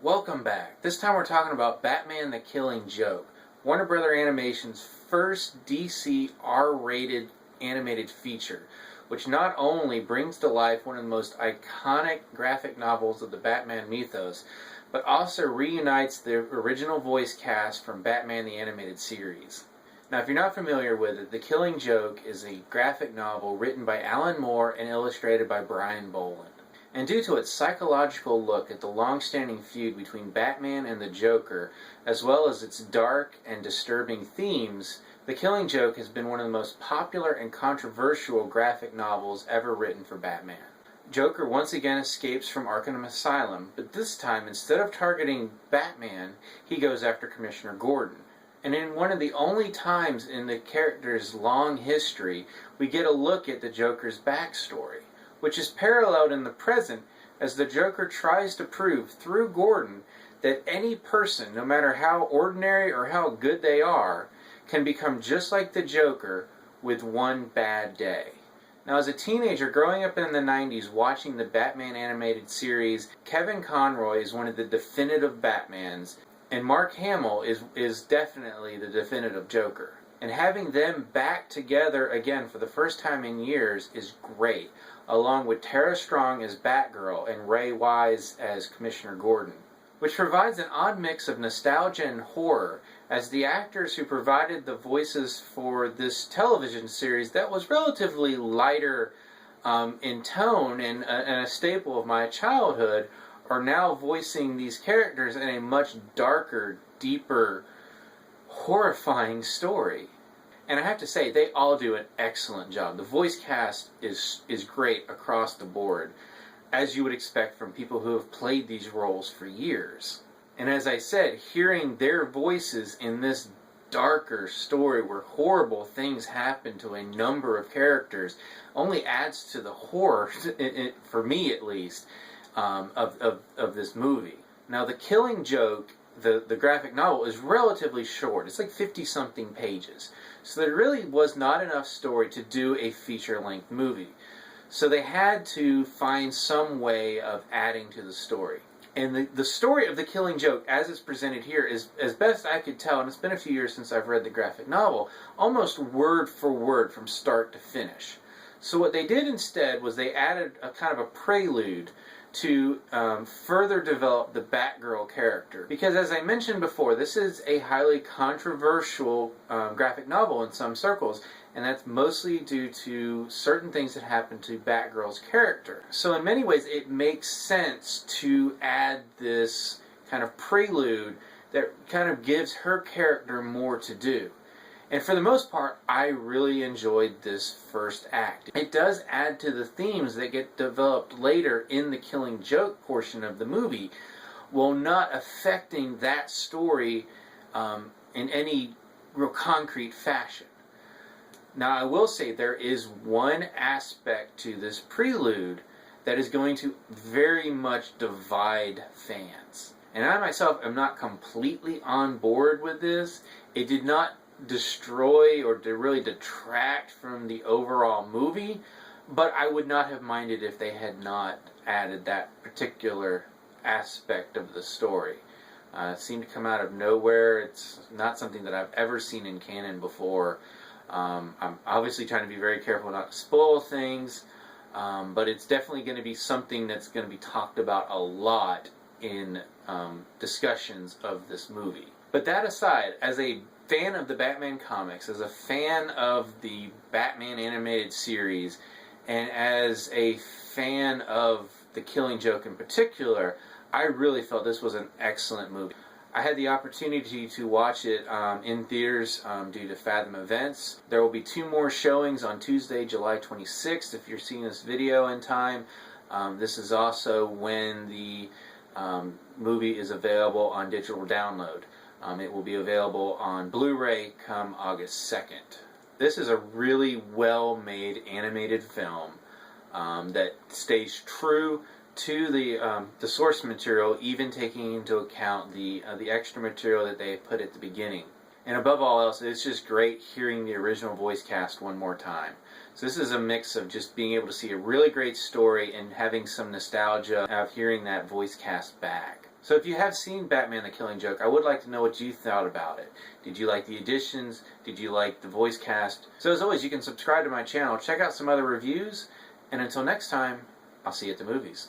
Welcome back. This time we're talking about Batman the Killing Joke, Warner Brother Animation's first DC R-rated animated feature, which not only brings to life one of the most iconic graphic novels of the Batman mythos, but also reunites the original voice cast from Batman the Animated Series. Now, if you're not familiar with it, The Killing Joke is a graphic novel written by Alan Moore and illustrated by Brian Boland. And due to its psychological look at the long-standing feud between Batman and the Joker, as well as its dark and disturbing themes, The Killing Joke has been one of the most popular and controversial graphic novels ever written for Batman. Joker once again escapes from Arkham Asylum, but this time, instead of targeting Batman, he goes after Commissioner Gordon. And in one of the only times in the character's long history, we get a look at the Joker's backstory, which is paralleled in the present as the Joker tries to prove through Gordon that any person, no matter how ordinary or how good they are, can become just like the Joker with one bad day. Now, as a teenager growing up in the 90s watching the Batman animated series, Kevin Conroy is one of the definitive Batmans, and Mark Hamill is definitely the definitive Joker. And having them back together again for the first time in years is great, along with Tara Strong as Batgirl and Ray Wise as Commissioner Gordon, which provides an odd mix of nostalgia and horror, as the actors who provided the voices for this television series that was relatively lighter in tone and a staple of my childhood are now voicing these characters in a much darker, deeper, horrifying story. And I have to say, they all do an excellent job. The voice cast is great across the board, as you would expect from people who have played these roles for years. And as I said, hearing their voices in this darker story where horrible things happen to a number of characters only adds to the horror, for me at least, of this movie. Now, The Killing Joke, the graphic novel, is relatively short. It's like 50-something pages. So there really was not enough story to do a feature-length movie. So they had to find some way of adding to the story. And the story of The Killing Joke, as it's presented here, is, as best I could tell, and it's been a few years since I've read the graphic novel, almost word for word from start to finish. So what they did instead was they added a kind of a prelude to further develop the Batgirl character. Because as I mentioned before, this is a highly controversial graphic novel in some circles, and that's mostly due to certain things that happen to Batgirl's character. So in many ways, it makes sense to add this kind of prelude that kind of gives her character more to do. And for the most part, I really enjoyed this first act. It does add to the themes that get developed later in the Killing Joke portion of the movie, while not affecting that story in any real concrete fashion. Now, I will say there is one aspect to this prelude that is going to very much divide fans. And I myself am not completely on board with this. It did not destroy or to really detract from the overall movie, but I would not have minded if they had not added that particular aspect of the story. It seemed to come out of nowhere. It's not something that I've ever seen in canon before. I'm obviously trying to be very careful not to spoil things, but it's definitely going to be something that's going to be talked about a lot in discussions of this movie. But that aside, as a fan of the Batman comics, as a fan of the Batman animated series, and as a fan of The Killing Joke in particular, I really felt this was an excellent movie. I had the opportunity to watch it in theaters due to Fathom Events. There will be 2 more showings on Tuesday, July 26th, if you're seeing this video in time. This is also when the movie is available on digital download. It will be available on Blu-ray come August 2nd. This is a really well-made animated film that stays true to the source material, even taking into account the extra material that they put at the beginning. And above all else, it's just great hearing the original voice cast one more time. So this is a mix of just being able to see a really great story and having some nostalgia of hearing that voice cast back. So if you have seen Batman the Killing Joke, I would like to know what you thought about it. Did you like the additions? Did you like the voice cast? So as always, you can subscribe to my channel, check out some other reviews, and until next time, I'll see you at the movies.